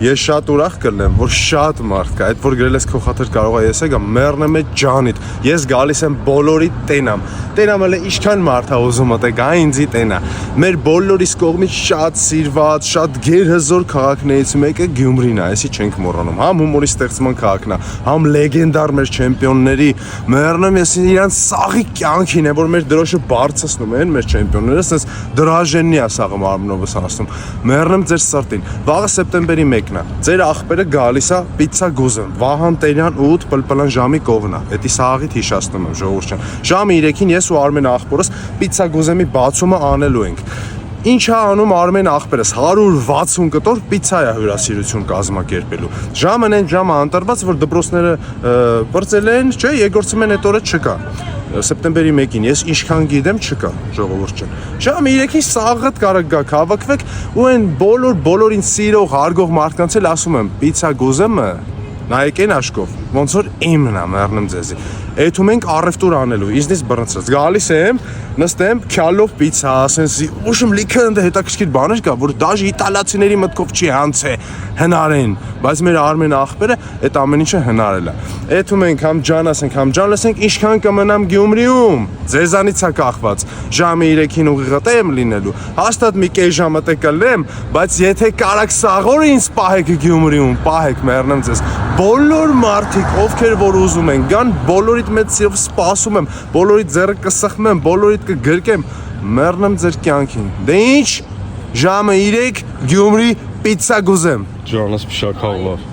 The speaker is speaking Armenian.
Ես շատ ուրախ կլինեմ, որ շատ մարդ կա, այդ որ գրել ես քո խաթր կարող է ես եկա, մեռնեմ է ջանիդ, ես գալիս եմ բոլորի տենամ, տենամ էլ ինչքան մարդ է ուզում մտեք, ինձի տենա, մեր բոլորիս կողմից շատ սիրված, շատ գերհզոր քաղաքներից մեկը Գյումրին է, այսի չենք մոռանում, համ հումորի ստեղծման քաղաքն է, համ լեգենդար մեր չեմպիոնների, մեռնեմ ես իրանց սաղի կյանքին է, որ մեր դրոշը բարձրացնում են մեր չեմպիոնները, ասես դրաժեննի է սաղը մարմնովս ասում, մեռնեմ ձեր սրտին, վաղը սեպտեմբերի 1 Ձեր աղբերը գալիս է պիցցա գուզեմ, Վահան Տերյան 8 պլպլան ժամի կողն է, էդի սաղիթ հիշացնում եմ ժողովուրդ ջան, ժամի 3-ին ես ու Արմեն աղբորս պիցցա գուզեմի բացումը անելու ենք, ինչ է անում Արմեն աղբերս, 160 կտոր պիցցա է հյուրասիրություն կազմակերպելու, ժամն են ժամը անտրված, որ դպրոցները պրծել են, չէ, երկրորդում են այդ օրը չկա, սեպտեմբերի 1-ին ես ինչքան գիտեմ չկա ժողովուրդ ջան, ժամը 3-ին սաղդ կարող գա հավաքվեք ու այն բոլորին սիրող հարգող մարդկանց էլ ասում եմ պիցցա գուզեմը նայեք են աշկով ոնց որ իմն է մեռնում ձեզի Էթում ենք առևտուր անելու, իզնից բռնցրած, գալիս եմ, նստեմ, քյալով պիցցա, ասենսի, ուշում լիքը ընդ հետաքրքիր բաներ կա, որ դաժ իտալացիների մտքով չի հանցե, հնարեն, բայց մեր Արմեն աղբերը այդ ամեն ինչը հնարել է։ Էթում ենք, համ ջան ասենք, համ ջան լսենք, ինչքան կմնամ Գյումրիում, ձեզանից է կախված, ժամը 3-ին ուղիղ եմ լինելու, հաստատ մի կես ժամը կլեմ, բայց եթե կարաք սաղորը ինձ պահեք Գյումրիում, պահեք, մեռնեմ ձեզ, բոլոր մարդիկ, ովքեր որ ուզում են, գան բոլորիդ մեծ սիրով սպասում եմ, բոլորիդ ձեռը կսխմեմ, բոլորիդ կգրկեմ, մեռնեմ ձեր կյանքին։ Դե ինչ, ժամը 3 Գյումրի պիցցա գուզեմ։ Ջանս փշակաղ լավ։